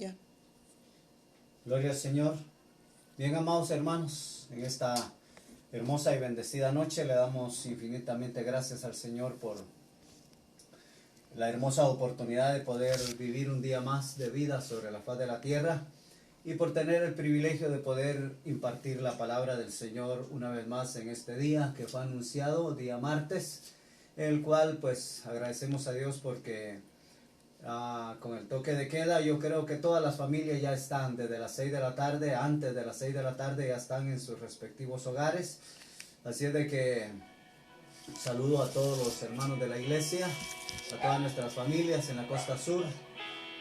Ya. Gloria al Señor. Bien, amados hermanos, en esta hermosa y bendecida noche le damos infinitamente gracias al Señor por la hermosa oportunidad de poder vivir un día más de vida sobre la faz de la tierra y por tener el privilegio de poder impartir la palabra del Señor una vez más en este día que fue anunciado, día martes, el cual pues agradecemos a Dios porque con el toque de queda yo creo que todas las familias ya están desde las 6 de la tarde, antes de las 6 de la tarde ya están en sus respectivos hogares, así es de que saludo a todos los hermanos de la iglesia, a todas nuestras familias en la costa sur,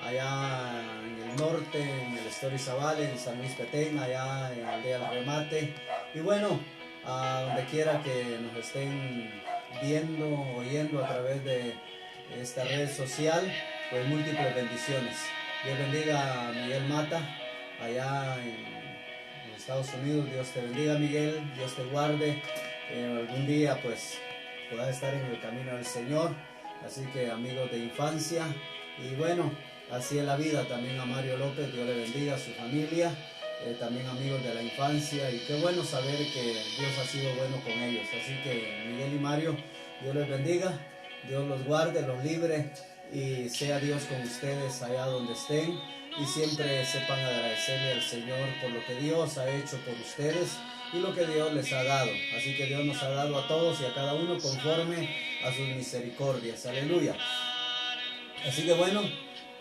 allá en el norte, en el Estorizabal, en San Luis Petén, allá en Aldea El Remate, y bueno, a donde quiera que nos estén viendo, oyendo a través de esta red social, pues múltiples bendiciones. Dios bendiga a Miguel Mata, allá en Estados Unidos. Dios te bendiga, Miguel, Dios te guarde, algún día pues puedas estar en el camino del Señor, así que amigos de infancia, y bueno, así es la vida. También a Mario López, Dios le bendiga, a su familia, también amigos de la infancia, y qué bueno saber que Dios ha sido bueno con ellos. Así que Miguel y Mario, Dios les bendiga, Dios los guarde, los libre, y sea Dios con ustedes allá donde estén, y siempre sepan agradecerle al Señor por lo que Dios ha hecho por ustedes y lo que Dios les ha dado. Así que Dios nos ha dado a todos y a cada uno conforme a sus misericordias. Aleluya. Así que bueno,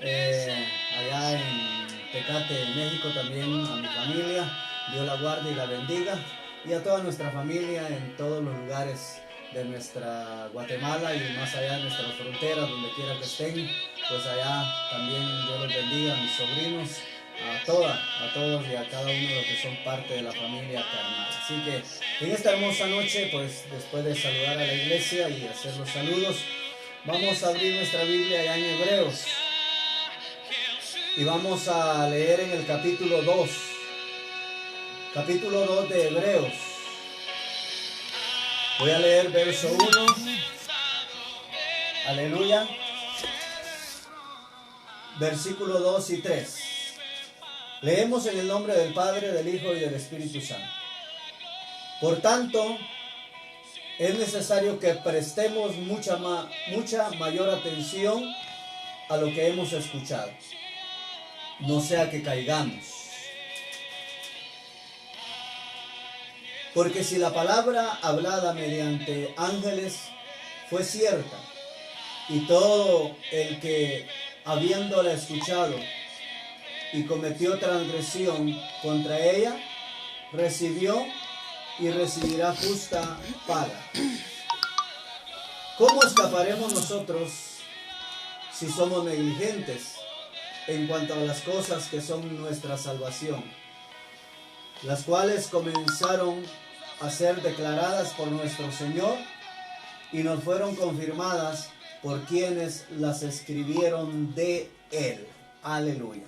allá en Tecate, en México, también a mi familia, Dios la guarde y la bendiga, y a toda nuestra familia en todos los lugares de nuestra Guatemala y más allá de nuestras fronteras, donde quiera que estén, pues allá también Dios los bendiga, a mis sobrinos, a todos y a cada uno de los que son parte de la familia carnal. Así que en esta hermosa noche, pues después de saludar a la iglesia y hacer los saludos, vamos a abrir nuestra Biblia allá en Hebreos y vamos a leer en el capítulo 2 de Hebreos. Voy a leer verso 1, aleluya, versículo 2 y 3. Leemos en el nombre del Padre, del Hijo y del Espíritu Santo. Por tanto, es necesario que prestemos mucha mayor atención a lo que hemos escuchado, no sea que caigamos. Porque si la palabra hablada mediante ángeles fue cierta, y todo el que, habiéndola escuchado y cometió transgresión contra ella, recibió y recibirá justa paga, ¿cómo escaparemos nosotros si somos negligentes en cuanto a las cosas que son nuestra salvación, las cuales comenzaron a ser declaradas por nuestro Señor y nos fueron confirmadas por quienes las escribieron de Él? Aleluya.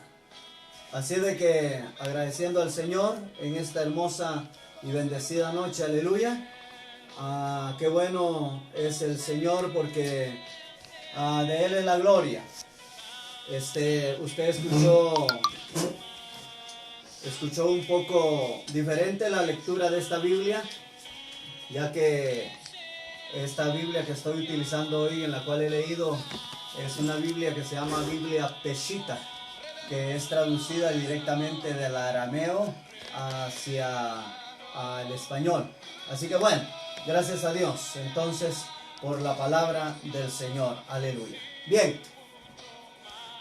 Así de que agradeciendo al Señor en esta hermosa y bendecida noche, aleluya. Qué bueno es el Señor, porque de Él es la gloria. Usted escuchó un poco diferente la lectura de esta Biblia, ya que esta Biblia que estoy utilizando hoy, en la cual he leído, es una Biblia que se llama Biblia Peshitta, que es traducida directamente del arameo hacia el español. Así que bueno, gracias a Dios entonces por la palabra del Señor. Aleluya. Bien,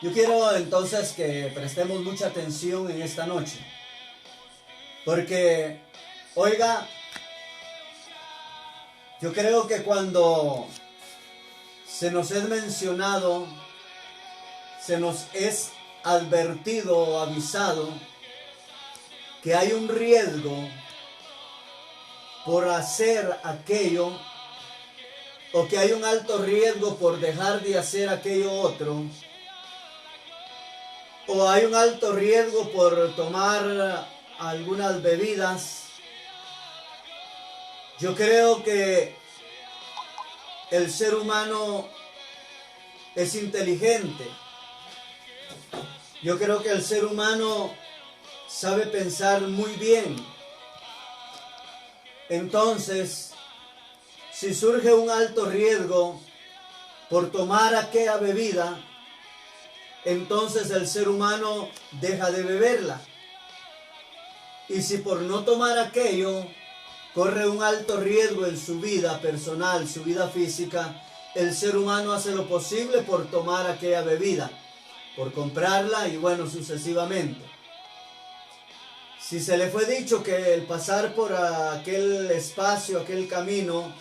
yo quiero entonces que prestemos mucha atención en esta noche, porque, oiga, yo creo que cuando se nos es mencionado, se nos es advertido o avisado que hay un riesgo por hacer aquello, o que hay un alto riesgo por dejar de hacer aquello otro, o hay un alto riesgo por tomar algunas bebidas, yo creo que el ser humano es inteligente Yo creo que el ser humano sabe pensar muy bien. Entonces, si surge un alto riesgo por tomar aquella bebida, entonces el ser humano deja de beberla. Y si por no tomar aquello corre un alto riesgo en su vida personal, su vida física, el ser humano hace lo posible por tomar aquella bebida, por comprarla y bueno, sucesivamente. Si se le fue dicho que el pasar por aquel espacio, aquel camino,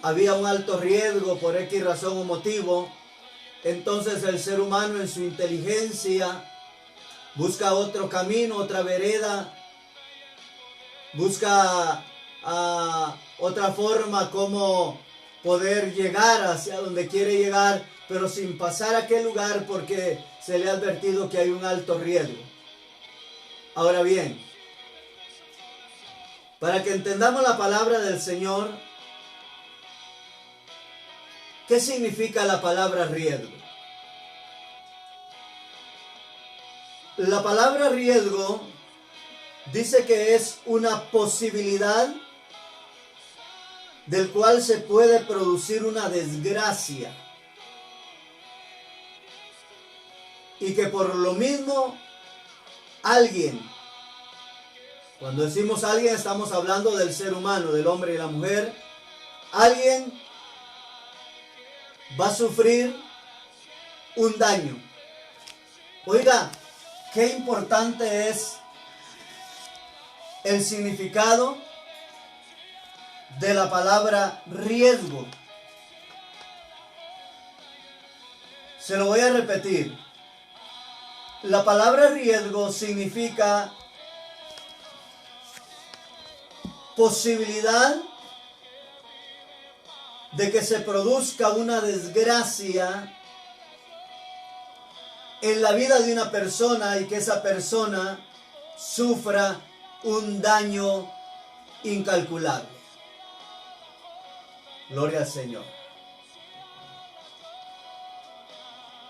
había un alto riesgo por X razón o motivo, entonces el ser humano en su inteligencia busca otro camino, otra vereda, busca otra forma como poder llegar hacia donde quiere llegar, pero sin pasar a aquel lugar porque se le ha advertido que hay un alto riesgo. Ahora bien, para que entendamos la palabra del Señor, ¿qué significa la palabra riesgo? La palabra riesgo dice que es una posibilidad del cual se puede producir una desgracia y que por lo mismo alguien, cuando decimos alguien estamos hablando del ser humano, del hombre y la mujer, alguien va a sufrir un daño. Oiga, qué importante es el significado de la palabra riesgo. Se lo voy a repetir. La palabra riesgo significa posibilidad de que se produzca una desgracia en la vida de una persona y que esa persona sufra un daño incalculable. Gloria al Señor.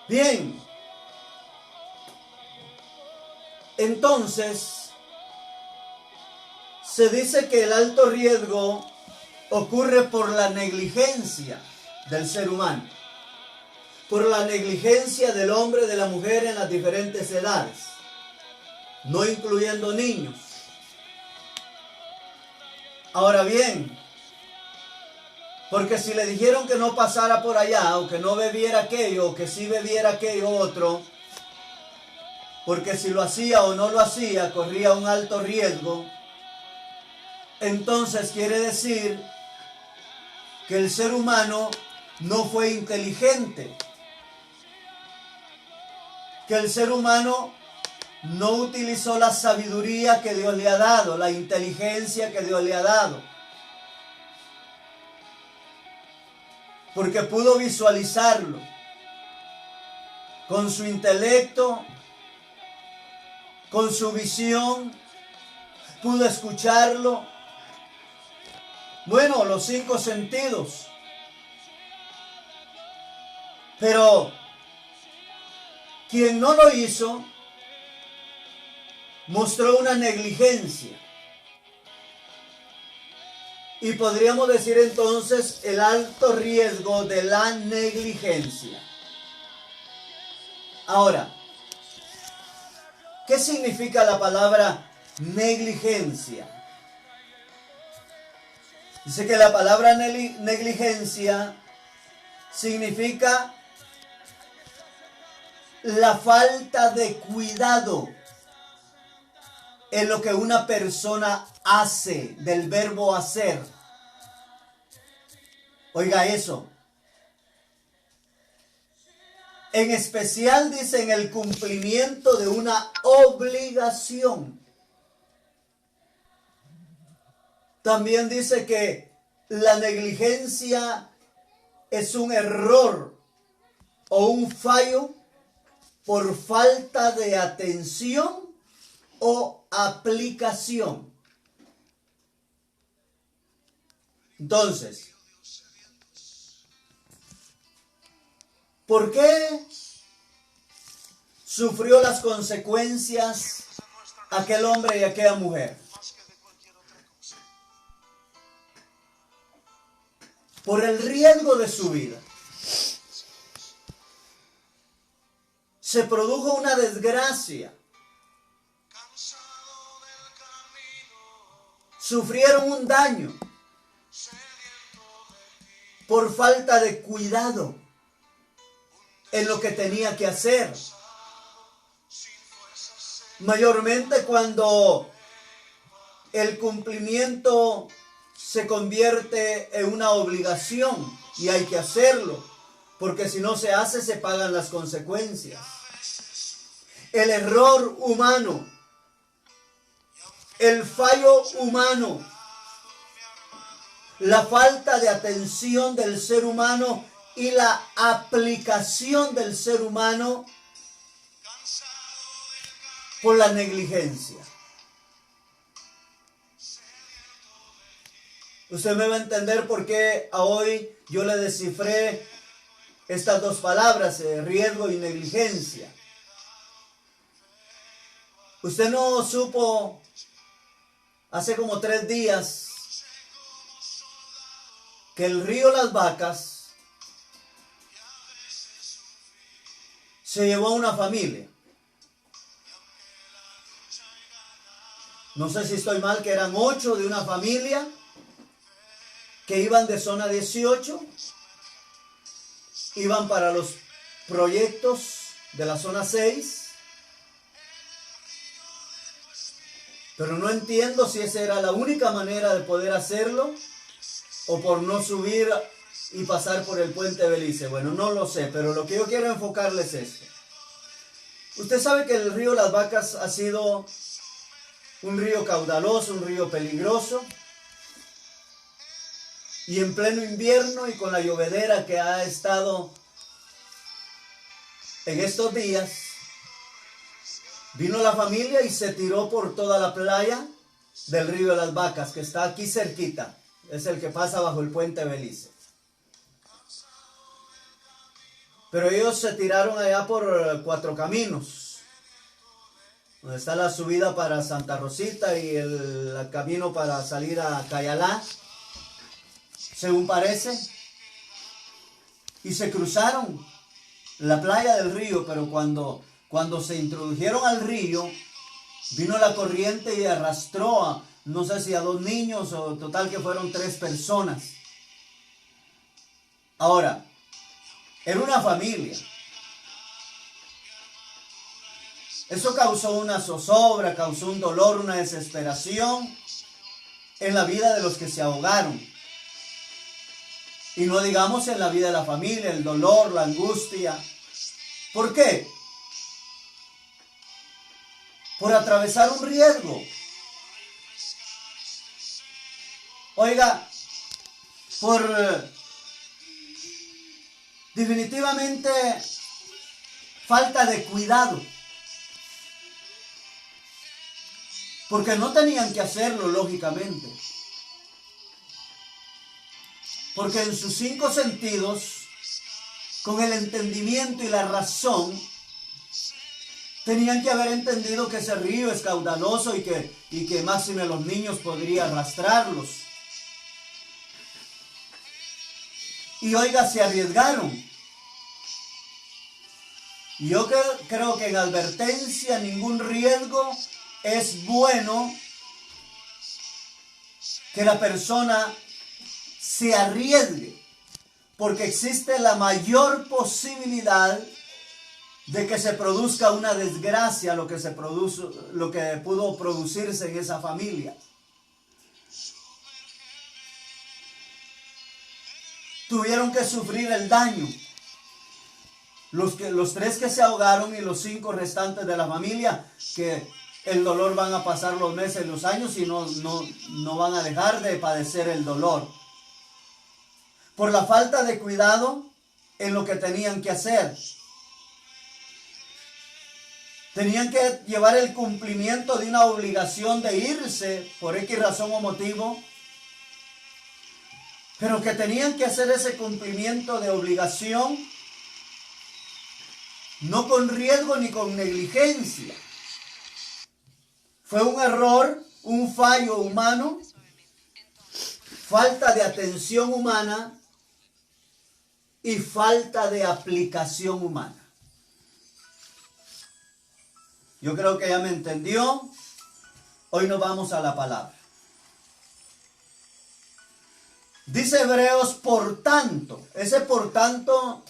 Bien. Entonces, se dice que el alto riesgo ocurre por la negligencia del ser humano, por la negligencia del hombre y de la mujer en las diferentes edades, no incluyendo niños. Ahora bien, porque si le dijeron que no pasara por allá, o que no bebiera aquello, o que sí bebiera aquello otro, porque si lo hacía o no lo hacía, corría un alto riesgo, entonces quiere decir que el ser humano no fue inteligente, que el ser humano no utilizó la sabiduría que Dios le ha dado, la inteligencia que Dios le ha dado, porque pudo visualizarlo con su intelecto, con su visión, pudo escucharlo. Bueno, los 5 sentidos. Pero quien no lo hizo mostró una negligencia. Y podríamos decir entonces el alto riesgo de la negligencia. Ahora, ¿qué significa la palabra negligencia? Dice que la palabra negligencia significa la falta de cuidado en lo que una persona hace, del verbo hacer. Oiga eso. En especial dice en el cumplimiento de una obligación. También dice que la negligencia es un error o un fallo por falta de atención o aplicación. Entonces, ¿por qué sufrió las consecuencias aquel hombre y aquella mujer. Por el riesgo de su vida. Se produjo una desgracia. Sufrieron un daño por falta de cuidado en lo que tenía que hacer. Mayormente cuando el cumplimiento se convierte en una obligación y hay que hacerlo, porque si no se hace se pagan las consecuencias. El error humano, el fallo humano, la falta de atención del ser humano y la aplicación del ser humano por la negligencia. Usted me va a entender por qué a hoy yo le descifré estas dos palabras, riesgo y negligencia. Usted no supo hace como 3 días que el río Las Vacas se llevó a una familia. No sé si estoy mal, que eran 8 de una familia que iban de zona 18, iban para los proyectos de la zona 6, pero no entiendo si esa era la única manera de poder hacerlo o por no subir y pasar por el puente Belice. Bueno, no lo sé, pero lo que yo quiero enfocarles es esto. Usted sabe que el río Las Vacas ha sido un río caudaloso, un río peligroso. Y en pleno invierno y con la llovedera que ha estado en estos días, vino la familia y se tiró por toda la playa del río de Las Vacas, que está aquí cerquita. Es el que pasa bajo el puente Belice. Pero ellos se tiraron allá por 4 caminos, donde está la subida para Santa Rosita y el camino para salir a Cayalá, según parece, y se cruzaron la playa del río, pero cuando se introdujeron al río, vino la corriente y arrastró a, no sé si a 2 niños o total que fueron 3 personas. Ahora, era una familia. Eso causó una zozobra, causó un dolor, una desesperación en la vida de los que se ahogaron. Y no digamos en la vida de la familia, el dolor, la angustia. ¿Por qué? Por atravesar un riesgo. Oiga, por definitivamente falta de cuidado. Porque no tenían que hacerlo, lógicamente. Porque en sus 5 sentidos, con el entendimiento y la razón, tenían que haber entendido que ese río es caudaloso y que máxime los niños podrían arrastrarlos. Y oiga, se arriesgaron. Y yo creo que en advertencia ningún riesgo es bueno que la persona se arriesgue, porque existe la mayor posibilidad de que se produzca una desgracia, lo que pudo producirse en esa familia. Tuvieron que sufrir el daño. Los 3 que se ahogaron y los 5 restantes de la familia, que el dolor van a pasar los meses, los años y no van a dejar de padecer el dolor. Por la falta de cuidado en lo que tenían que hacer. Tenían que llevar el cumplimiento de una obligación de irse por X razón o motivo. Pero que tenían que hacer ese cumplimiento de obligación no con riesgo ni con negligencia. Fue un error, un fallo humano, falta de atención humana y falta de aplicación humana. Yo creo que ya me entendió. Hoy nos vamos a la palabra. Dice Hebreos, por tanto. Ese por tanto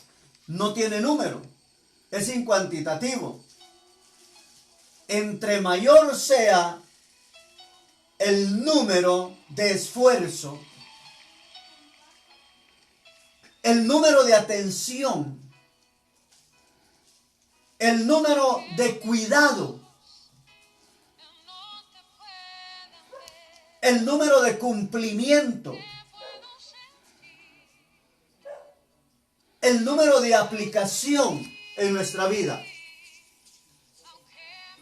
no tiene número. Es incuantitativo. Entre mayor sea el número de esfuerzo, el número de atención, el número de cuidado, el número de cumplimiento, el número de aplicación en nuestra vida.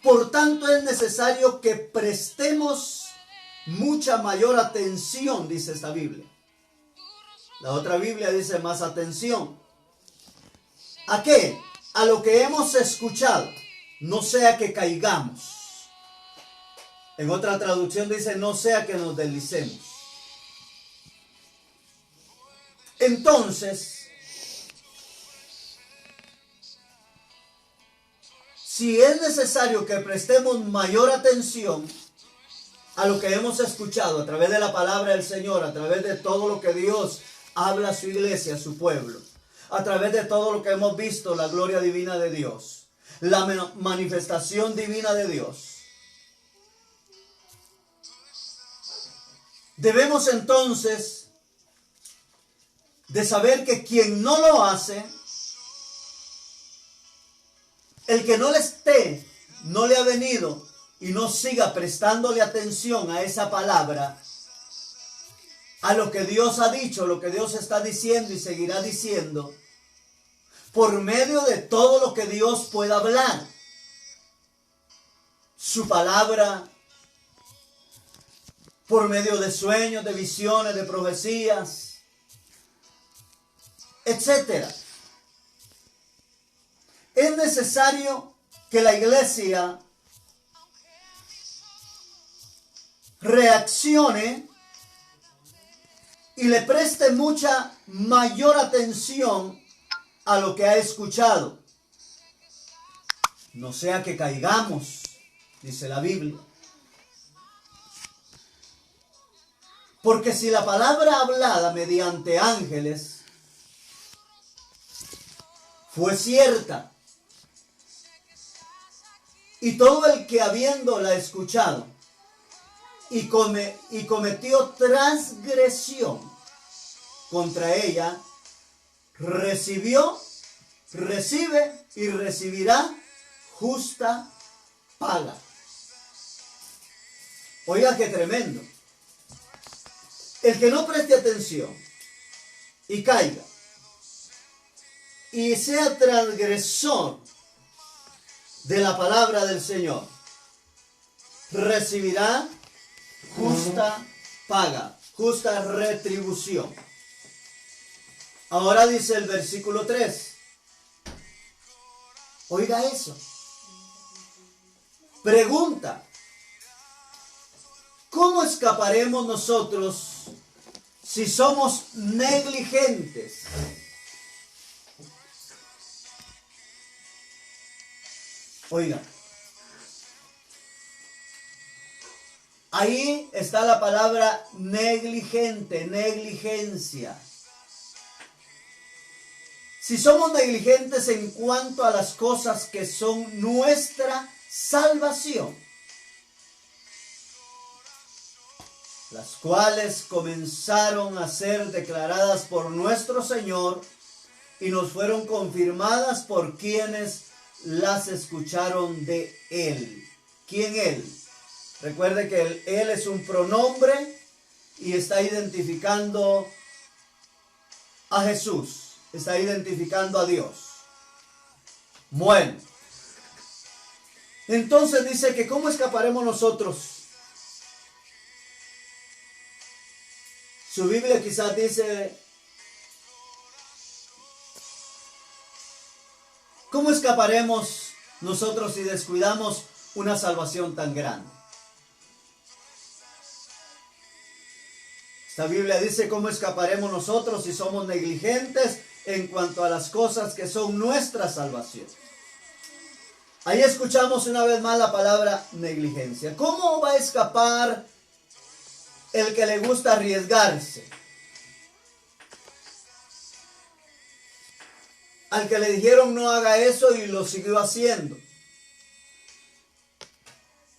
Por tanto, es necesario que prestemos mucha mayor atención, dice esta Biblia. La otra Biblia dice más atención. ¿A qué? A lo que hemos escuchado, no sea que caigamos. En otra traducción dice, no sea que nos deslicemos. Entonces, si es necesario que prestemos mayor atención a lo que hemos escuchado a través de la palabra del Señor, a través de todo lo que Dios habla a su iglesia, a su pueblo, a través de todo lo que hemos visto, la gloria divina de Dios, la manifestación divina de Dios, debemos entonces de saber que quien no lo hace, el que no le esté, no le ha venido y no siga prestándole atención a esa palabra, a lo que Dios ha dicho, lo que Dios está diciendo y seguirá diciendo, por medio de todo lo que Dios pueda hablar, su palabra, por medio de sueños, de visiones, de profecías, etc. Es necesario que la iglesia reaccione y le preste mucha mayor atención a lo que ha escuchado. No sea que caigamos, dice la Biblia. Porque si la palabra hablada mediante ángeles fue cierta, y todo el que habiéndola escuchado y cometió transgresión contra ella, recibe y recibirá justa paga. Oiga, qué tremendo. El que no preste atención y caiga y sea transgresor de la palabra del Señor, recibirá justa paga, justa retribución. Ahora dice el versículo 3. Oiga eso. Pregunta: ¿cómo escaparemos nosotros si somos negligentes? Oiga, ahí está la palabra negligente, negligencia. Si somos negligentes en cuanto a las cosas que son nuestra salvación, las cuales comenzaron a ser declaradas por nuestro Señor y nos fueron confirmadas por quienes las escucharon de Él. ¿Quién Él? Recuerde que el Él es un pronombre y está identificando a Jesús, está identificando a Dios. Bueno, entonces dice que ¿cómo escaparemos nosotros? Su Biblia quizás dice, ¿Cómo escaparemos nosotros si descuidamos una salvación tan grande? Esta Biblia dice cómo escaparemos nosotros si somos negligentes en cuanto a las cosas que son nuestra salvación. Ahí escuchamos una vez más la palabra negligencia. ¿Cómo va a escapar el que le gusta arriesgarse? Al que le dijeron no haga eso y lo siguió haciendo.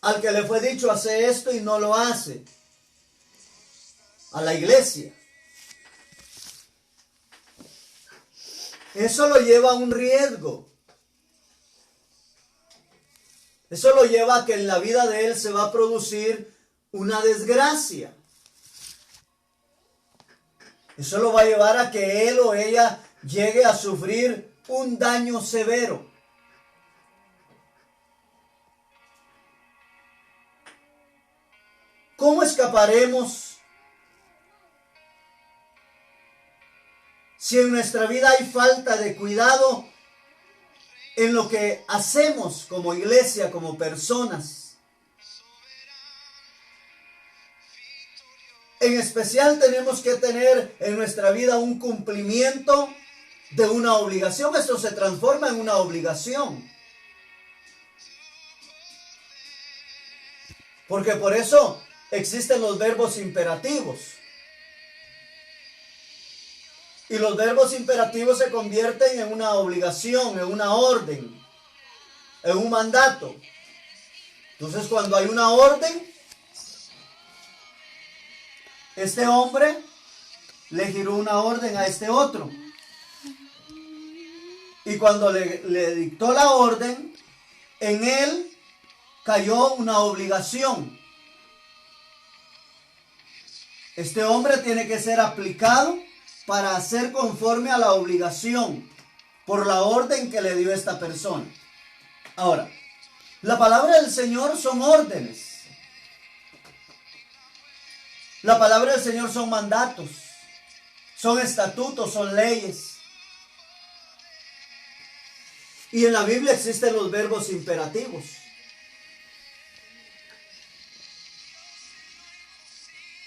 Al que le fue dicho hace esto y no lo hace. A la iglesia. Eso lo lleva a un riesgo. Eso lo lleva a que en la vida de él se va a producir una desgracia. Eso lo va a llevar a que él o ella llegue a sufrir un daño severo. ¿Cómo escaparemos si en nuestra vida hay falta de cuidado en lo que hacemos como iglesia, como personas? En especial tenemos que tener en nuestra vida un cumplimiento de una obligación. Esto se transforma en una obligación. Porque por eso existen los verbos imperativos. Y los verbos imperativos se convierten en una obligación, en una orden, en un mandato. Entonces, cuando hay una orden, este hombre le giró una orden a este otro. Y cuando le dictó la orden, en él cayó una obligación. Este hombre tiene que ser aplicado para hacer conforme a la obligación por la orden que le dio esta persona. Ahora, la palabra del Señor son órdenes. La palabra del Señor son mandatos, son estatutos, son leyes. Y en la Biblia existen los verbos imperativos.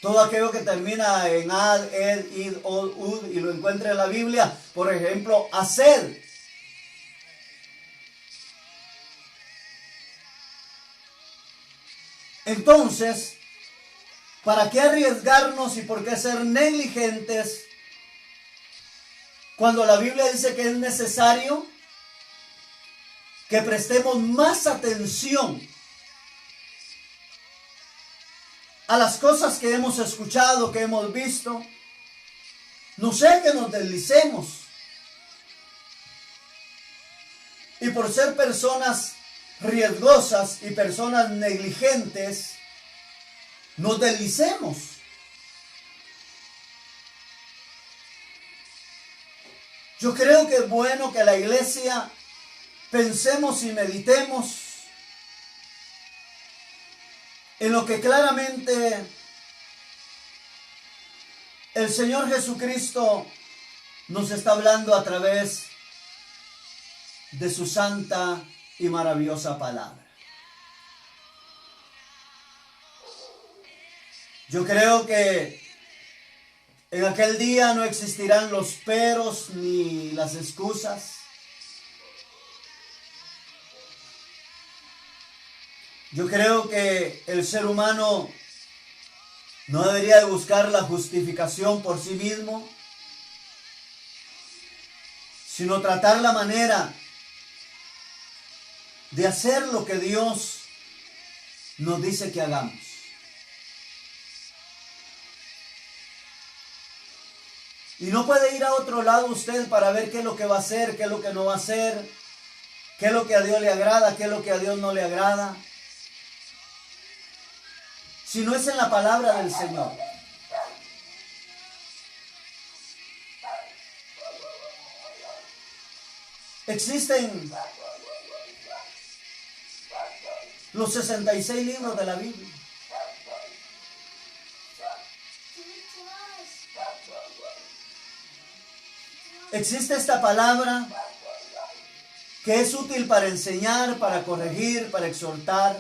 Todo aquello que termina en ad, ed, id, od, ud y lo encuentra en la Biblia, por ejemplo, hacer. Entonces, ¿para qué arriesgarnos y por qué ser negligentes cuando la Biblia dice que es necesario que prestemos más atención a las cosas que hemos escuchado, que hemos visto? No sea que nos deslicemos y por ser personas riesgosas y personas negligentes nos deslicemos. Yo creo que es bueno que la iglesia pensemos y meditemos en lo que claramente el Señor Jesucristo nos está hablando a través de su santa y maravillosa palabra. Yo creo que en aquel día no existirán los peros ni las excusas. Yo creo que el ser humano no debería de buscar la justificación por sí mismo, sino tratar la manera de hacer lo que Dios nos dice que hagamos. Y no puede ir a otro lado usted para ver qué es lo que va a hacer, qué es lo que no va a hacer, qué es lo que a Dios le agrada, qué es lo que a Dios no le agrada. Si no es en la palabra del Señor. Existen los 66 libros de la Biblia. Existe esta palabra que es útil para enseñar, para corregir, para exhortar.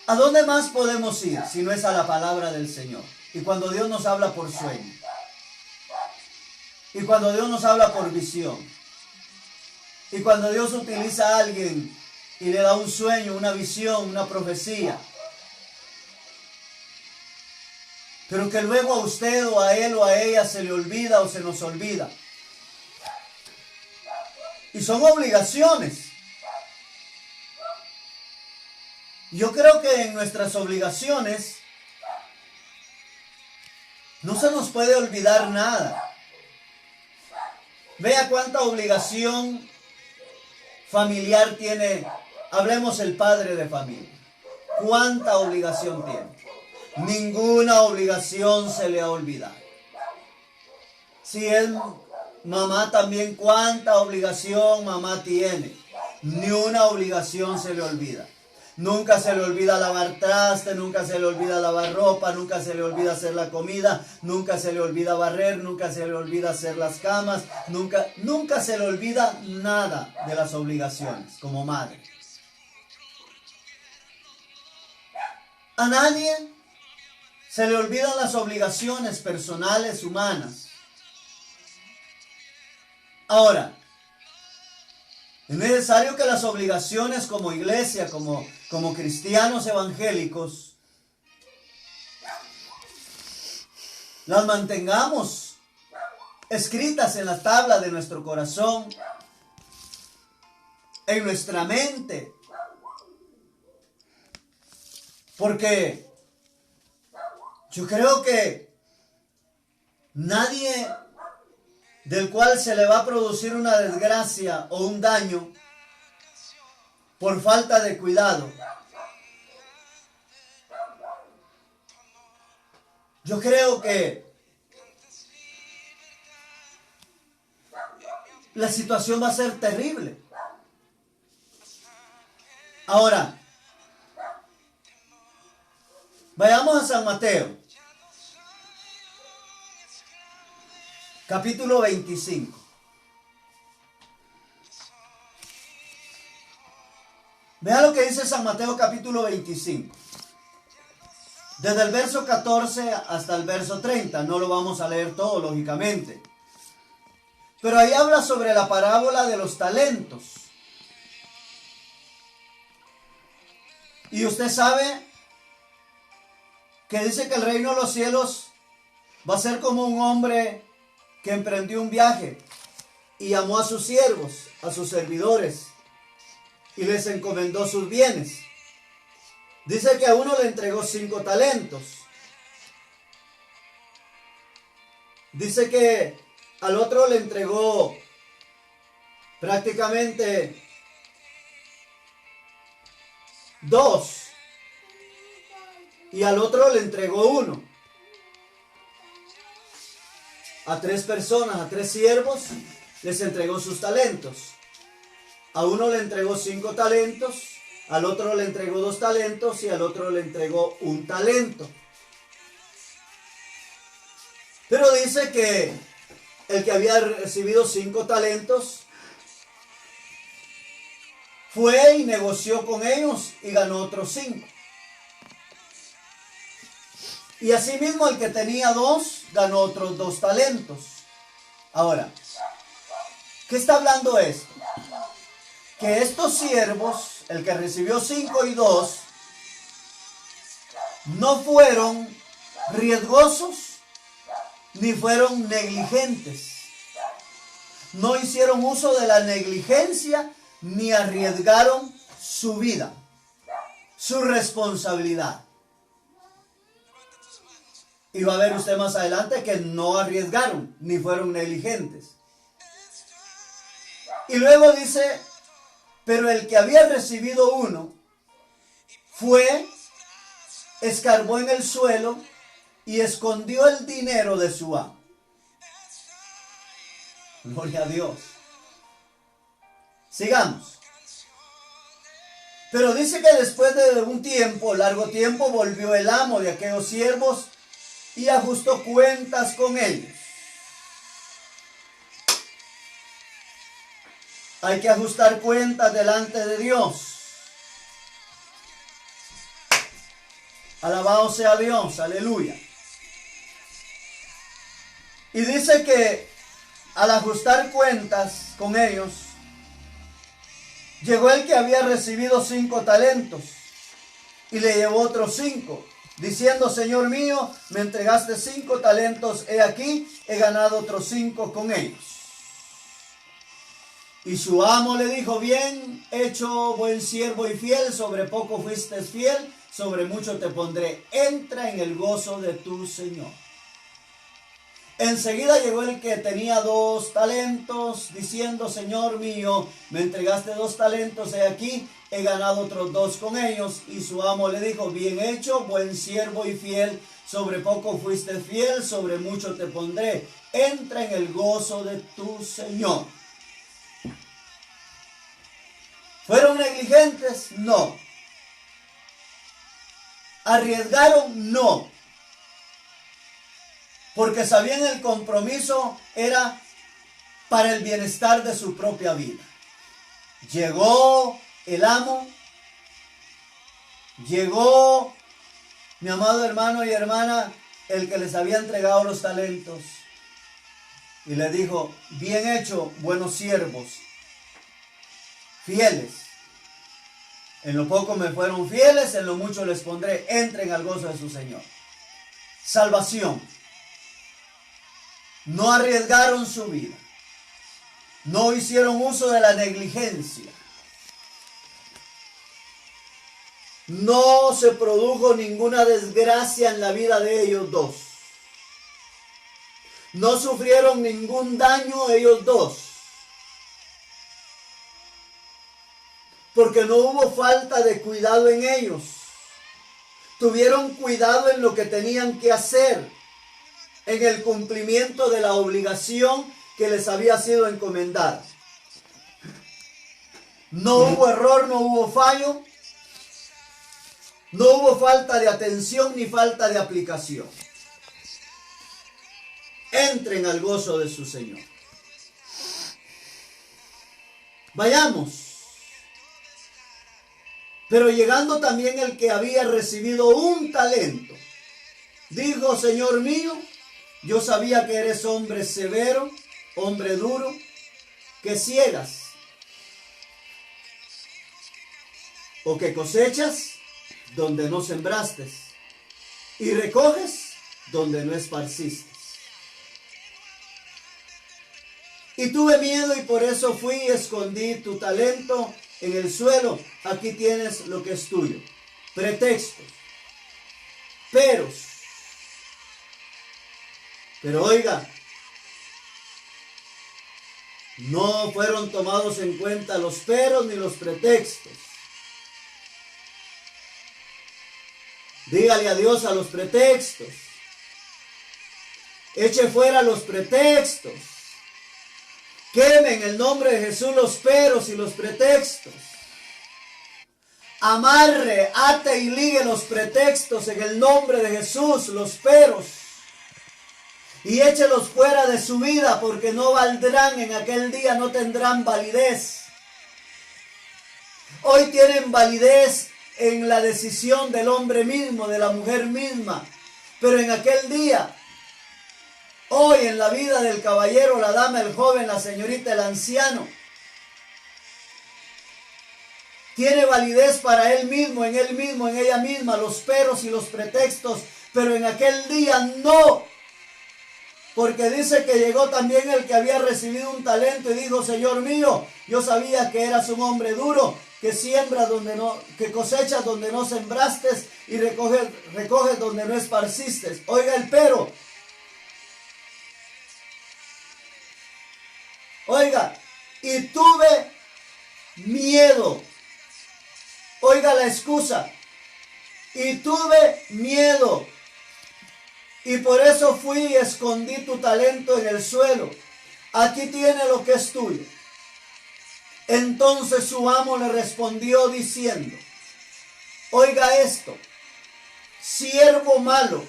¿A dónde más podemos ir si no es a la palabra del Señor? Y cuando Dios nos habla por sueño. Y cuando Dios nos habla por visión. Y cuando Dios utiliza a alguien y le da un sueño, una visión, una profecía. Pero que luego a usted o a él o a ella se le olvida o se nos olvida. Y son obligaciones. Yo creo que en nuestras obligaciones no se nos puede olvidar nada. Vea cuánta obligación familiar tiene, hablemos el padre de familia. ¿Cuánta obligación tiene? Ninguna obligación se le ha olvidado. Si es mamá también, ¿cuánta obligación mamá tiene? Ni una obligación se le olvida. Nunca se le olvida lavar traste, nunca se le olvida lavar ropa, nunca se le olvida hacer la comida, nunca se le olvida barrer, nunca se le olvida hacer las camas, nunca se le olvida nada de las obligaciones como madre. A nadie se le olvidan las obligaciones personales humanas. Ahora, es necesario que las obligaciones como iglesia, como cristianos evangélicos, las mantengamos escritas en la tabla de nuestro corazón, en nuestra mente. Porque yo creo que nadie del cual se le va a producir una desgracia o un daño por falta de cuidado. Yo creo que la situación va a ser terrible. Ahora, vayamos a San Mateo. Capítulo 25. Vea lo que dice San Mateo capítulo 25. Desde el verso 14 hasta el verso 30. No lo vamos a leer todo, lógicamente. Pero ahí habla sobre la parábola de los talentos. Y usted sabe que dice que el reino de los cielos va a ser como un hombre que emprendió un viaje y llamó a sus siervos, a sus servidores, y les encomendó sus bienes. Dice que a uno le entregó 5 talentos. Dice que al otro le entregó prácticamente 2. Y al otro le entregó 1. A 3 personas, a 3 siervos, les entregó sus talentos. A uno le entregó 5 talentos, al otro le entregó 2 talentos y al otro le entregó 1 talento. Pero dice que el que había recibido 5 talentos fue y negoció con ellos y ganó otros 5. Y asimismo el que tenía 2 ganó otros 2 talentos. Ahora, ¿qué está hablando esto? Que estos siervos, el que recibió 5 y 2, no fueron riesgosos ni fueron negligentes. No hicieron uso de la negligencia ni arriesgaron su vida, su responsabilidad. Y va a ver usted más adelante que no arriesgaron ni fueron negligentes. Y luego dice, pero el que había recibido 1 fue, escarbó en el suelo y escondió el dinero de su amo. Gloria a Dios. Sigamos. Pero dice que después de un tiempo, largo tiempo, volvió el amo de aquellos siervos y ajustó cuentas con ellos. Hay que ajustar cuentas delante de Dios. Alabado sea Dios, aleluya. Y dice que al ajustar cuentas con ellos, llegó el que había recibido 5 talentos y le llevó otros 5, diciendo: Señor mío, me entregaste 5 talentos, he aquí, he ganado otros 5 con ellos. Y su amo le dijo: bien hecho, buen siervo y fiel, sobre poco fuiste fiel, sobre mucho te pondré, entra en el gozo de tu Señor. Enseguida llegó el que tenía 2 talentos, diciendo: Señor mío, me entregaste 2 talentos, he aquí, he ganado otros 2 con ellos. Y su amo le dijo: bien hecho, buen siervo y fiel, sobre poco fuiste fiel, sobre mucho te pondré, entra en el gozo de tu Señor. ¿Fueron negligentes? No. ¿Arriesgaron? No. Porque sabían el compromiso era para el bienestar de su propia vida. Llegó el amo, llegó mi amado hermano y hermana, el que les había entregado los talentos, y le dijo: bien hecho, buenos siervos, fieles. En lo poco me fueron fieles, en lo mucho les pondré, entren al gozo de su Señor. Salvación. No arriesgaron su vida. No hicieron uso de la negligencia. No se produjo ninguna desgracia en la vida de ellos dos. No sufrieron ningún daño ellos dos. Porque no hubo falta de cuidado en ellos. Tuvieron cuidado en lo que tenían que hacer, en el cumplimiento de la obligación que les había sido encomendada. No hubo error, no hubo fallo, no hubo falta de atención ni falta de aplicación. Entren al gozo de su Señor. Vayamos. Pero llegando también el que había recibido 1 talento, dijo: Señor mío, yo sabía que eres hombre severo, hombre duro, que ciegas o que cosechas donde no sembraste y recoges donde no esparciste. Y tuve miedo y por eso fui y escondí tu talento en el suelo. Aquí tienes lo que es tuyo. Pretextos, peros. Pero oiga, no fueron tomados en cuenta los peros ni los pretextos. Dígale adiós a los pretextos. Eche fuera los pretextos. Queme en el nombre de Jesús los peros y los pretextos. Amarre, ate y ligue los pretextos en el nombre de Jesús, los peros. Y échelos fuera de su vida, porque no valdrán en aquel día, no tendrán validez. Hoy tienen validez en la decisión del hombre mismo, de la mujer misma. Pero en aquel día, hoy en la vida del caballero, la dama, el joven, la señorita, el anciano, tiene validez para él mismo, en ella misma, los peros y los pretextos. Pero en aquel día no. Porque dice que llegó también el que había recibido 1 talento y dijo: Señor mío, yo sabía que eras un hombre duro, que siembras donde no, que cosechas donde no sembraste y recoges donde no esparciste. Oiga el pero. Oiga, y tuve miedo. Oiga la excusa. Y tuve miedo. Y por eso fui y escondí tu talento en el suelo. Aquí tiene lo que es tuyo. Entonces su amo le respondió diciendo: oiga esto, siervo malo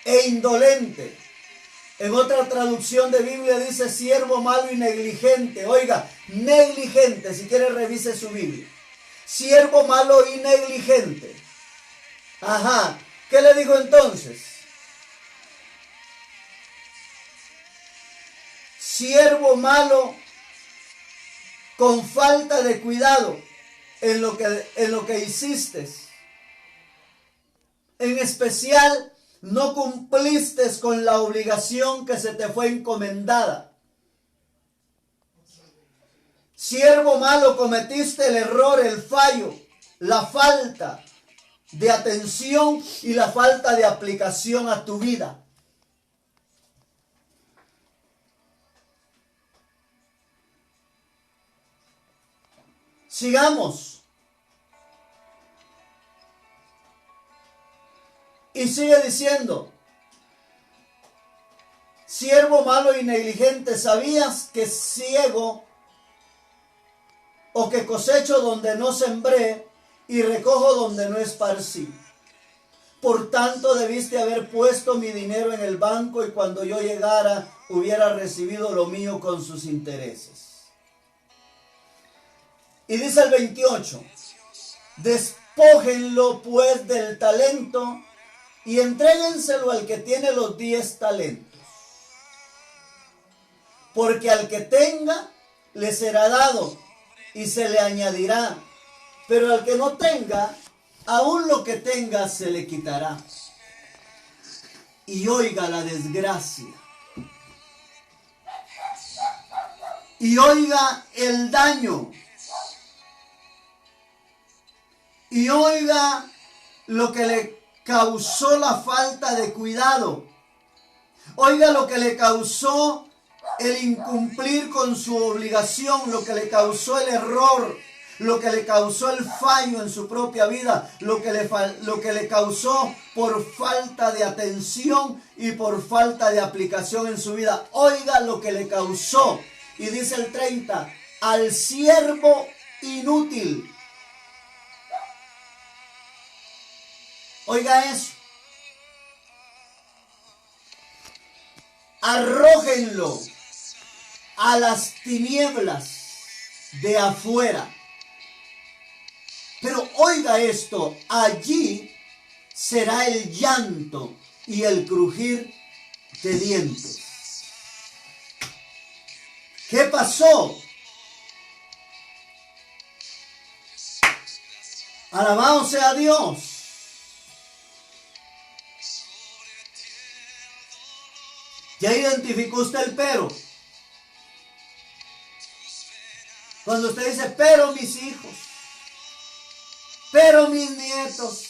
e indolente. En otra traducción de Biblia dice siervo malo y negligente. Oiga, negligente, si quiere revise su Biblia. Siervo malo y negligente. Ajá, ¿qué le dijo entonces? Siervo malo con falta de cuidado en lo que hiciste. En especial, no cumpliste con la obligación que se te fue encomendada. Siervo malo, cometiste el error, el fallo, la falta de atención y la falta de aplicación a tu vida. Sigamos. Y sigue diciendo, siervo malo y negligente, ¿sabías que ciego o que cosecho donde no sembré y recojo donde no esparcí? Por tanto, debiste haber puesto mi dinero en el banco y cuando yo llegara hubiera recibido lo mío con sus intereses. Y dice el 28, despójenlo pues del talento y entréguenselo al que tiene los 10 talentos. Porque al que tenga, le será dado y se le añadirá. Pero al que no tenga, aún lo que tenga se le quitará. Y oiga la desgracia. Y oiga el daño. Y oiga lo que le causó la falta de cuidado. Oiga lo que le causó el incumplir con su obligación, lo que le causó el error, lo que le causó el fallo en su propia vida, lo que le causó por falta de atención y por falta de aplicación en su vida. Oiga lo que le causó. Y dice el 30, al siervo inútil. Oiga eso. Arrójenlo a las tinieblas de afuera. Pero oiga esto, allí será el llanto y el crujir de dientes. ¿Qué pasó? Alabado sea Dios. ¿Ya identificó usted el pero? Cuando usted dice, pero mis hijos, pero mis nietos,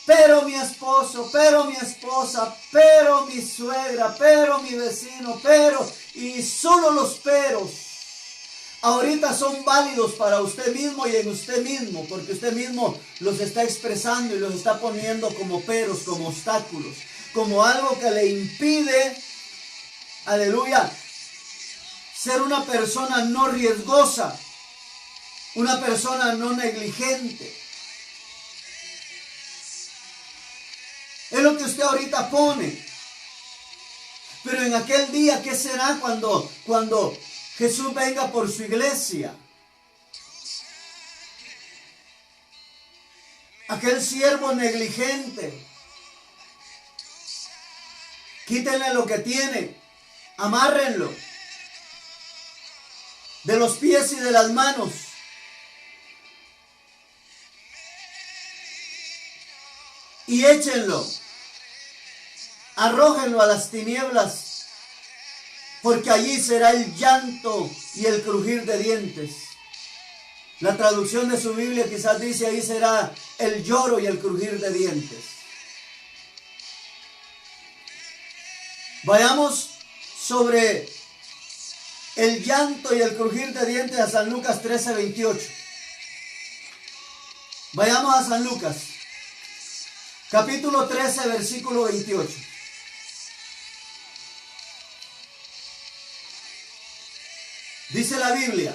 pero mi esposo, pero mi esposa, pero mi suegra, pero mi vecino, pero, y solo los peros, ahorita son válidos para usted mismo y en usted mismo, porque usted mismo los está expresando y los está poniendo como peros, como obstáculos, como algo que le impide, aleluya, ser una persona no riesgosa, una persona no negligente. Es lo que usted ahorita pone. Pero en aquel día, ¿qué será cuando Jesús venga por su iglesia? Aquel siervo negligente. Quítenle lo que tiene. Amárrenlo de los pies y de las manos. Y échenlo. Arrójenlo a las tinieblas, porque allí será el llanto y el crujir de dientes. La traducción de su Biblia quizás dice ahí será el lloro y el crujir de dientes. Vayamos sobre el llanto y el crujir de dientes a San Lucas 13:28. Vayamos a San Lucas, capítulo 13, versículo 28. Dice la Biblia: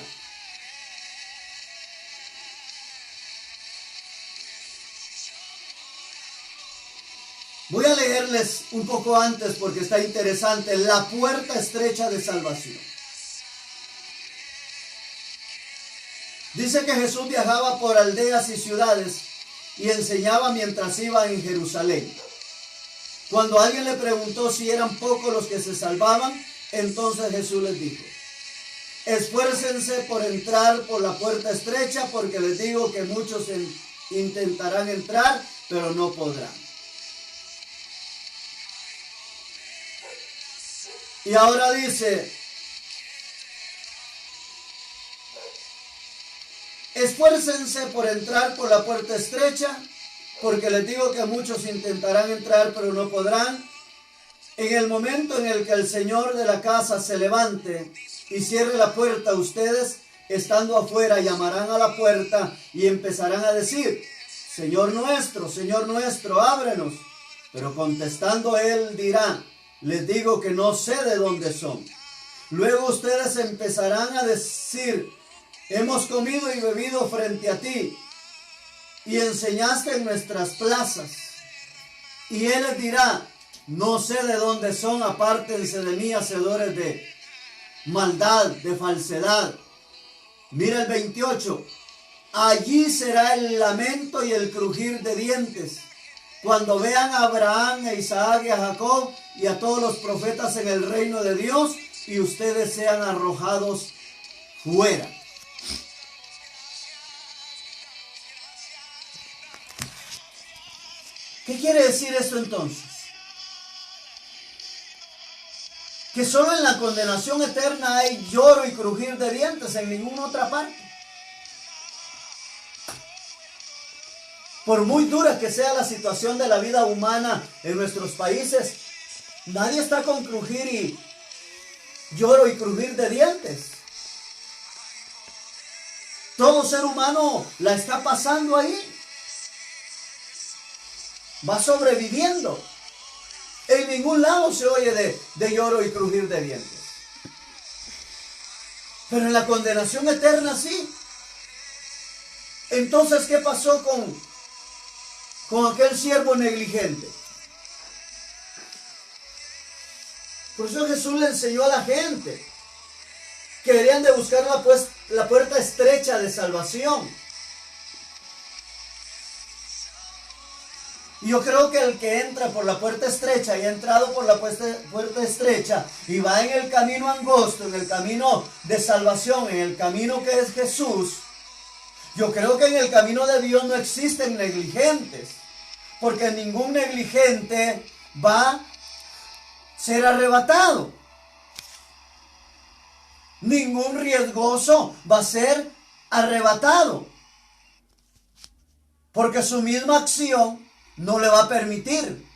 Voy a leerles un poco antes porque está interesante. La puerta estrecha de salvación. Dice que Jesús viajaba por aldeas y ciudades y enseñaba mientras iba en Jerusalén. Cuando alguien le preguntó si eran pocos los que se salvaban, entonces Jesús les dijo: esfuércense por entrar por la puerta estrecha, porque les digo que muchos intentarán entrar, pero no podrán. Y ahora dice: esfuércense por entrar por la puerta estrecha, porque les digo que muchos intentarán entrar, pero no podrán. En el momento en el que el Señor de la casa se levante y cierre la puerta, ustedes, estando afuera, llamarán a la puerta y empezarán a decir: Señor nuestro, ábrenos. Pero contestando él dirá: les digo que no sé de dónde son. Luego ustedes empezarán a decir: hemos comido y bebido frente a ti y enseñaste en nuestras plazas. Y él les dirá: no sé de dónde son, apártense de mí, hacedores de maldad, de falsedad. Mira el 28. Allí será el lamento y el crujir de dientes, cuando vean a Abraham, a Isaac y a Jacob y a todos los profetas en el reino de Dios, y ustedes sean arrojados fuera. ¿Qué quiere decir esto entonces? Que solo en la condenación eterna hay lloro y crujir de dientes, en ninguna otra parte. Por muy dura que sea la situación de la vida humana en nuestros países, nadie está con crujir y lloro y crujir de dientes. Todo ser humano la está pasando ahí. Va sobreviviendo. En ningún lado se oye de lloro y crujir de dientes. Pero en la condenación eterna sí. Entonces, ¿qué pasó con aquel siervo negligente? Por eso Jesús le enseñó a la gente que deberían de buscar la puerta estrecha de salvación. Y yo creo que el que entra por la puerta estrecha y ha entrado por la puerta estrecha y va en el camino angosto, en el camino de salvación, en el camino que es Jesús, yo creo que en el camino de Dios no existen negligentes, porque ningún negligente va a ser arrebatado. Ningún riesgoso va a ser arrebatado, porque su misma acción no le va a permitir.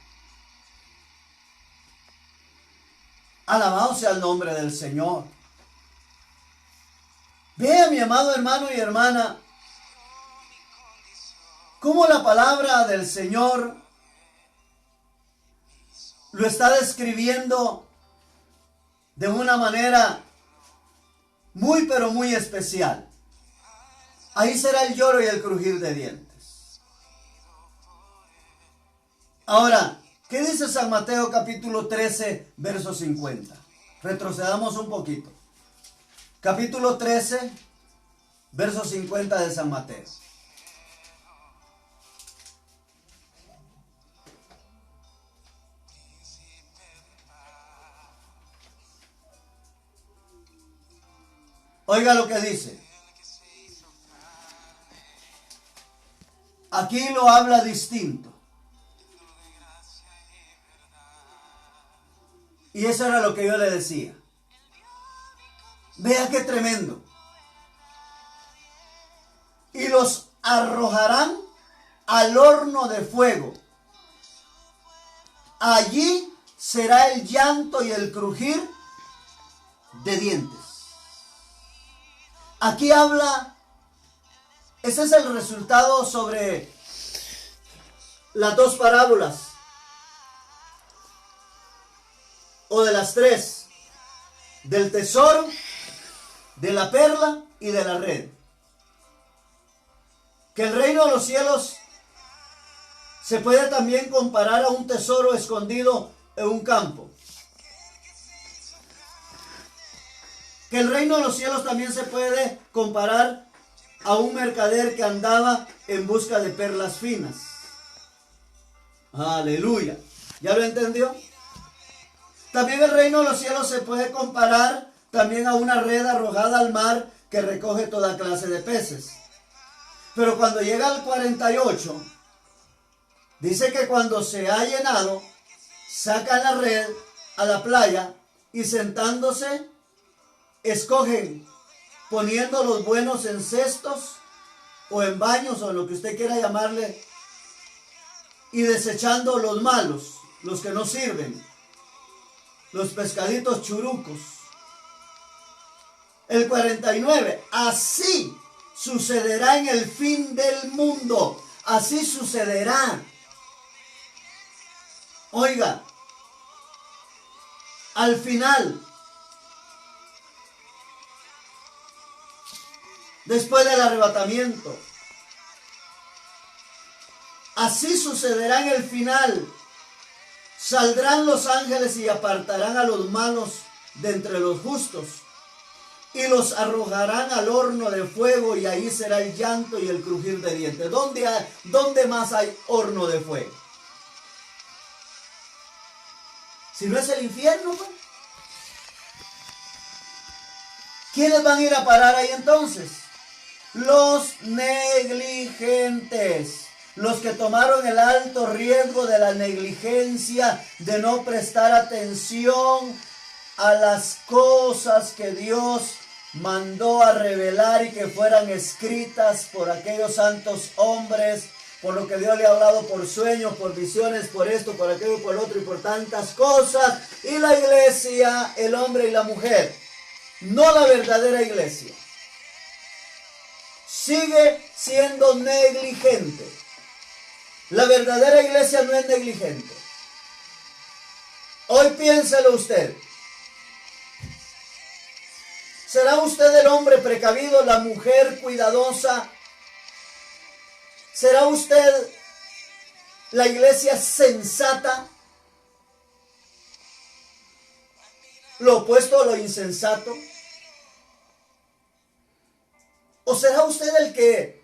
Alabado sea el nombre del Señor. Vea, mi amado hermano y hermana, cómo la palabra del Señor lo está describiendo de una manera muy pero muy especial. Ahí será el lloro y el crujir de dientes. Ahora, ¿qué dice San Mateo capítulo 13, verso 50? Retrocedamos un poquito. Capítulo 13, verso 50 de San Mateo. Oiga lo que dice. Aquí lo habla distinto. Y eso era lo que yo le decía. Vea qué tremendo. Y los arrojarán al horno de fuego. Allí será el llanto y el crujir de dientes. Aquí habla, ese es el resultado sobre las dos parábolas, o de las tres, del tesoro, de la perla y de la red. Que el reino de los cielos se puede también comparar a un tesoro escondido en un campo. Que el reino de los cielos también se puede comparar a un mercader que andaba en busca de perlas finas. Aleluya. ¿Ya lo entendió? También el reino de los cielos se puede comparar también a una red arrojada al mar que recoge toda clase de peces. Pero cuando llega al 48, dice que cuando se ha llenado, sacan la red a la playa y sentándose, escogen, poniendo los buenos en cestos o en baños o lo que usted quiera llamarle, y desechando los malos, los que no sirven, los pescaditos churucos. El 49, así sucederá en el fin del mundo, así sucederá. Oiga, al final, después del arrebatamiento, así sucederá en el final. Saldrán los ángeles y apartarán a los malos de entre los justos y los arrojarán al horno de fuego, y ahí será el llanto y el crujir de dientes. ¿Dónde más hay horno de fuego? Si no es el infierno, pues. ¿Quiénes van a ir a parar ahí entonces? Los negligentes. Los que tomaron el alto riesgo de la negligencia, de no prestar atención a las cosas que Dios mandó a revelar y que fueran escritas por aquellos santos hombres, por lo que Dios le ha hablado por sueños, por visiones, por esto, por aquello, por otro y por tantas cosas. Y la iglesia, el hombre y la mujer, no la verdadera iglesia, sigue siendo negligente. La verdadera iglesia no es negligente. Hoy piénselo usted. ¿Será usted el hombre precavido, la mujer cuidadosa? ¿Será usted la iglesia sensata? ¿Lo opuesto a lo insensato? ¿O será usted el que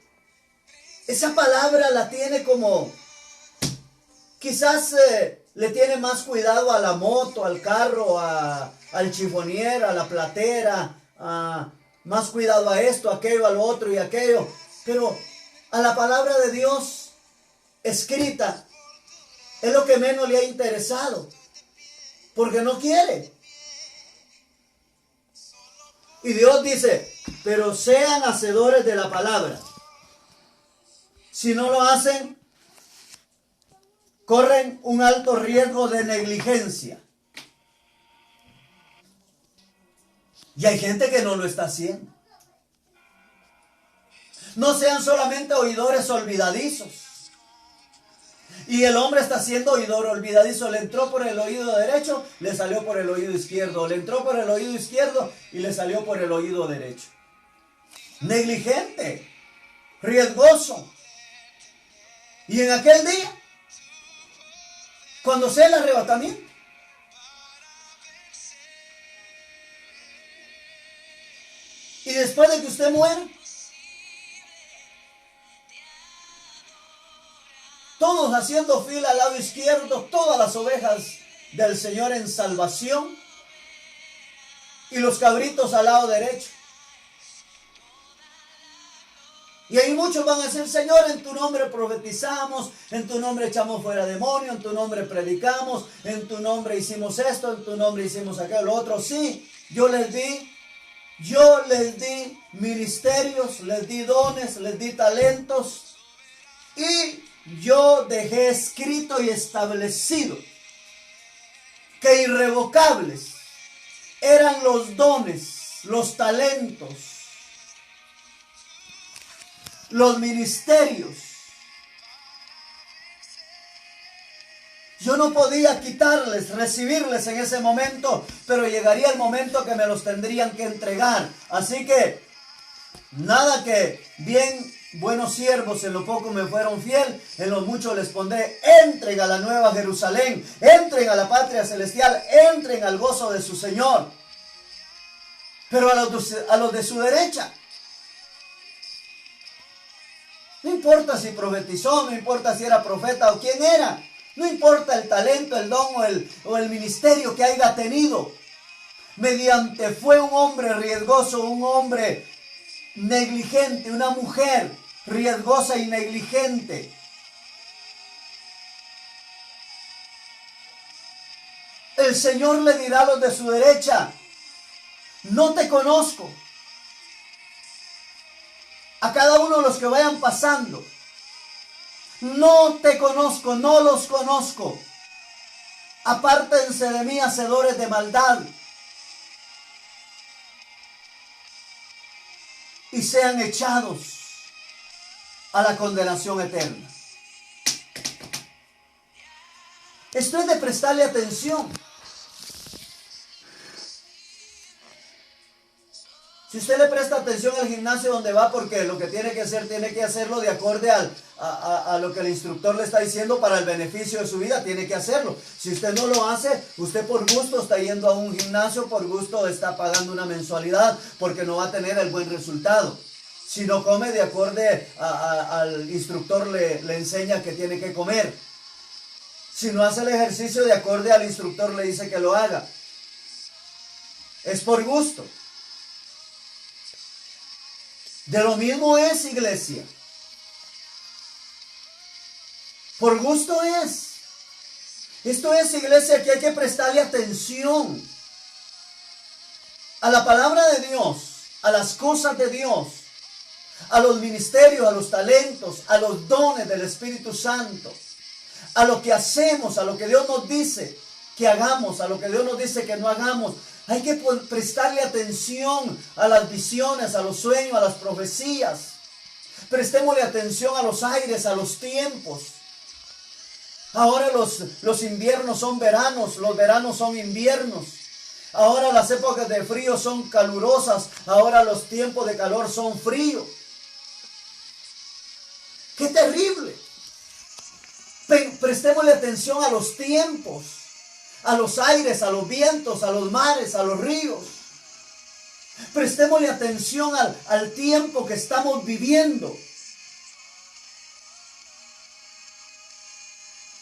esa palabra la tiene como, quizás le tiene más cuidado a la moto, al carro, al chifonier, a la platera, más cuidado a esto, aquello, a lo otro y aquello? Pero a la palabra de Dios escrita es lo que menos le ha interesado, porque no quiere. Y Dios dice, pero sean hacedores de la palabra. Si no lo hacen, corren un alto riesgo de negligencia. Y hay gente que no lo está haciendo. No sean solamente oidores olvidadizos. Y el hombre está siendo oidor olvidadizo. Le entró por el oído derecho, le salió por el oído izquierdo. Le entró por el oído izquierdo y le salió por el oído derecho. Negligente, riesgoso. Y en aquel día, cuando sea el arrebatamiento, y después de que usted muera, todos haciendo fila al lado izquierdo, todas las ovejas del Señor en salvación, y los cabritos al lado derecho. Y ahí muchos van a decir, Señor, en tu nombre profetizamos, en tu nombre echamos fuera demonios, en tu nombre predicamos, en tu nombre hicimos esto, en tu nombre hicimos aquello, lo otro. Sí, yo les di ministerios, les di dones, les di talentos, y yo dejé escrito y establecido que irrevocables eran los dones, los talentos, los ministerios. Yo no podía quitarles, recibirles en ese momento, pero llegaría el momento que me los tendrían que entregar. Así que Nada que bien buenos siervos, en lo poco me fueron fiel, en lo mucho les pondré. Entren a la nueva Jerusalén, entren a la patria celestial, entren al gozo de su Señor. Pero a los de su derecha, no importa si profetizó, no importa si era profeta o quién era, no importa el talento, el don o el ministerio que haya tenido, mediante fue un hombre riesgoso, un hombre negligente, una mujer riesgosa y negligente. El Señor le dirá a los de su derecha: no te conozco. A cada uno de los que vayan pasando: no te conozco, no los conozco. Apártense de mí, hacedores de maldad, y sean echados a la condenación eterna. Esto es de prestarle atención. Si usted le presta atención al gimnasio donde va, porque lo que tiene que hacer, tiene que hacerlo de acuerdo a lo que el instructor le está diciendo para el beneficio de su vida, tiene que hacerlo. Si usted no lo hace, usted por gusto está yendo a un gimnasio, por gusto está pagando una mensualidad, porque no va a tener el buen resultado. Si no come de acuerdo al instructor le enseña que tiene que comer. Si no hace el ejercicio de acuerdo al instructor le dice que lo haga. Es por gusto. De lo mismo es, iglesia. Por gusto es. Esto es, iglesia, que hay que prestarle atención a la palabra de Dios, a las cosas de Dios, a los ministerios, a los talentos, a los dones del Espíritu Santo, a lo que hacemos, a lo que Dios nos dice que hagamos, a lo que Dios nos dice que no hagamos. Hay que prestarle atención a las visiones, a los sueños, a las profecías. Prestémosle atención a los aires, a los tiempos. Ahora los inviernos son veranos, los veranos son inviernos. Ahora las épocas de frío son calurosas, ahora los tiempos de calor son fríos. ¡Qué terrible! Prestémosle atención a los tiempos, a los aires, a los vientos, a los mares, a los ríos. Prestémosle atención al tiempo que estamos viviendo.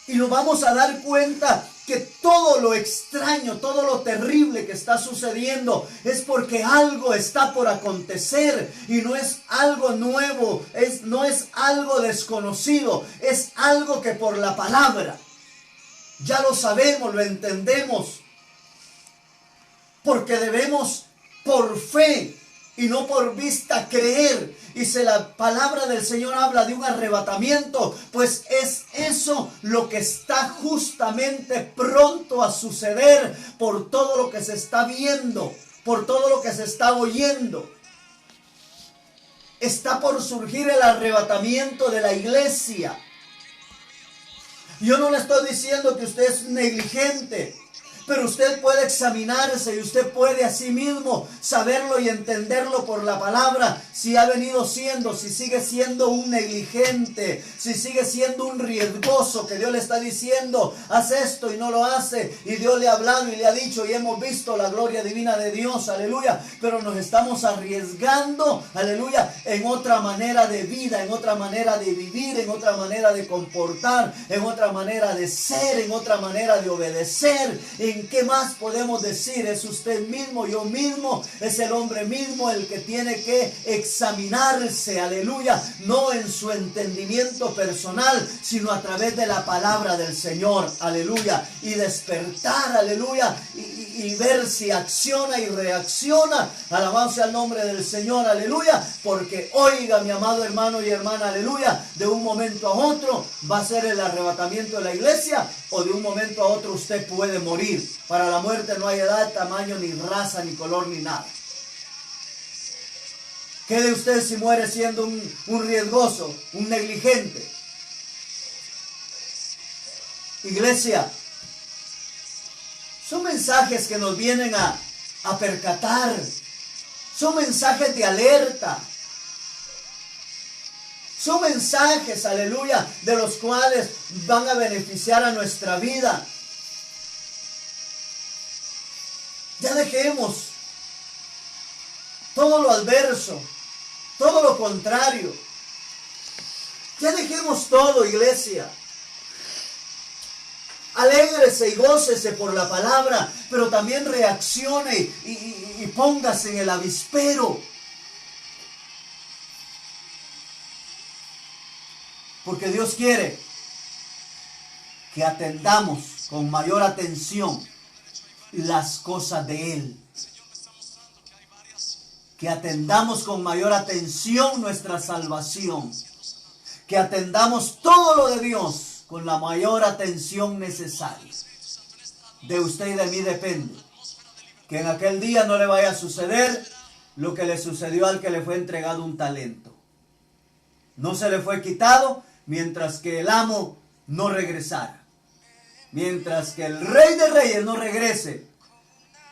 Y nos vamos a dar cuenta que todo lo extraño, todo lo terrible que está sucediendo es porque algo está por acontecer y no es algo nuevo, no es algo desconocido, es algo que por la palabra ya lo sabemos, lo entendemos, porque debemos por fe y no por vista creer. Y si la palabra del Señor habla de un arrebatamiento, pues es eso lo que está justamente pronto a suceder por todo lo que se está viendo, por todo lo que se está oyendo. Está por surgir el arrebatamiento de la iglesia. Yo no le estoy diciendo que usted es negligente, pero usted puede examinarse y usted puede a sí mismo saberlo y entenderlo por la palabra. Si ha venido siendo, si sigue siendo un negligente, si sigue siendo un riesgoso, que Dios le está diciendo, haz esto y no lo hace. Y Dios le ha hablado y le ha dicho y hemos visto la gloria divina de Dios, aleluya. Pero nos estamos arriesgando, aleluya, en otra manera de vida, en otra manera de vivir, en otra manera de comportar, en otra manera de ser, en otra manera de obedecer. ¿En qué más podemos decir? Es usted mismo, yo mismo, es el hombre mismo el que tiene que examinarse, aleluya, no en su entendimiento personal, sino a través de la palabra del Señor, aleluya, y despertar, aleluya, y ver si acciona y reacciona. Alabanza al nombre del Señor, aleluya, porque oiga, mi amado hermano y hermana, aleluya, de un momento a otro va a ser el arrebatamiento de la iglesia, o de un momento a otro usted puede morir. Para la muerte no hay edad, tamaño, ni raza, ni color, ni nada. ¿Qué de usted si muere siendo un riesgoso, un negligente? Iglesia, son mensajes que nos vienen a percatar. Son mensajes de alerta. Son mensajes, aleluya, de los cuales van a beneficiar a nuestra vida. Ya dejemos todo lo adverso, todo lo contrario. Ya dejemos todo, iglesia. Alégrese y gócese por la palabra, pero también reaccione y póngase en el avispero. Porque Dios quiere que atendamos con mayor atención las cosas de Él. Que atendamos con mayor atención nuestra salvación. Que atendamos todo lo de Dios con la mayor atención necesaria. De usted y de mí depende. Que en aquel día no le vaya a suceder lo que le sucedió al que le fue entregado un talento. No se le fue quitado mientras que el amo no regresara. Mientras que el Rey de Reyes no regrese,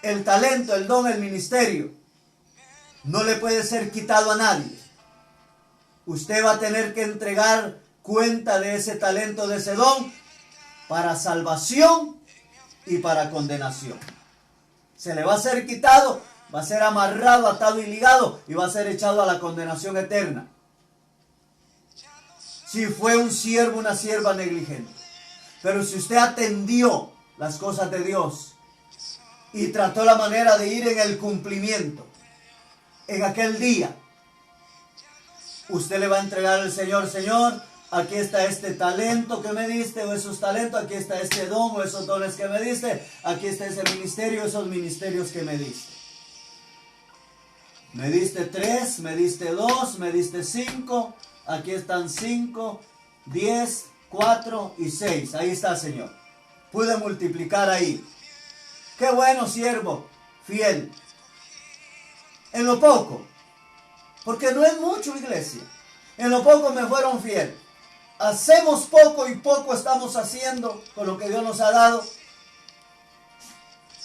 el talento, el don, el ministerio, no le puede ser quitado a nadie. Usted va a tener que entregar cuenta de ese talento, de ese don, para salvación y para condenación. Se le va a ser quitado, va a ser amarrado, atado y ligado, y va a ser echado a la condenación eterna. Si fue un siervo, una sierva negligente. Pero si usted atendió las cosas de Dios y trató la manera de ir en el cumplimiento, en aquel día, usted le va a entregar al Señor: Señor, aquí está este talento que me diste, o esos talentos, aquí está este don, o esos dones que me diste, aquí está ese ministerio, esos ministerios que me diste. Me diste 3, me diste 2, me diste 5, aquí están 5, 10, 4 y 6. Ahí está, Señor. Pude multiplicar ahí. Qué bueno, siervo, fiel. En lo poco, porque no es mucho, iglesia. En lo poco me fueron fiel. Hacemos poco y poco estamos haciendo con lo que Dios nos ha dado.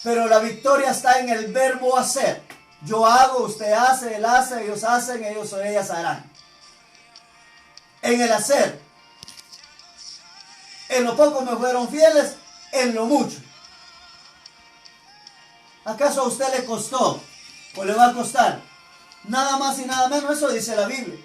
Pero la victoria está en el verbo hacer. Yo hago, usted hace, él hace, ellos hacen, ellos o ellas harán. En el hacer. En lo poco me fueron fieles, en lo mucho. ¿Acaso a usted le costó o le va a costar nada más y nada menos? Eso dice la Biblia.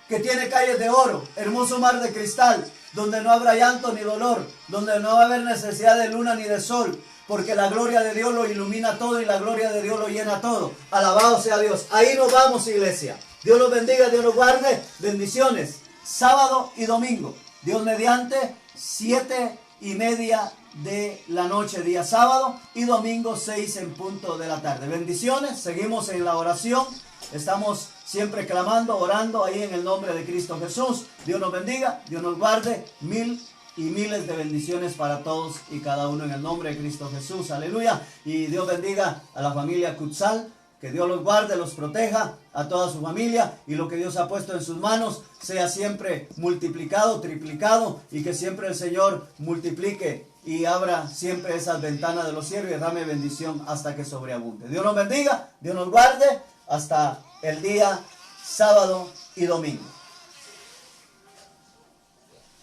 Que tiene calles de oro, hermoso mar de cristal, donde no habrá llanto ni dolor, donde no va a haber necesidad de luna ni de sol, porque la gloria de Dios lo ilumina todo y la gloria de Dios lo llena todo. Alabado sea Dios. Ahí nos vamos, iglesia. Dios los bendiga, Dios los guarde. Bendiciones. Sábado y domingo. Dios mediante, 7:30 de la noche, día sábado, y domingo 6 en punto de la tarde. Bendiciones. Seguimos en la oración. Estamos siempre clamando, orando ahí en el nombre de Cristo Jesús. Dios nos bendiga, Dios nos guarde. Mil y miles de bendiciones para todos y cada uno en el nombre de Cristo Jesús. Aleluya. Y Dios bendiga a la familia Cutzal. Que Dios los guarde, los proteja, a toda su familia, y lo que Dios ha puesto en sus manos sea siempre multiplicado, triplicado, y que siempre el Señor multiplique y abra siempre esas ventanas de los cielos y derrame bendición hasta que sobreabunde. Dios nos bendiga, Dios nos guarde hasta el día sábado y domingo.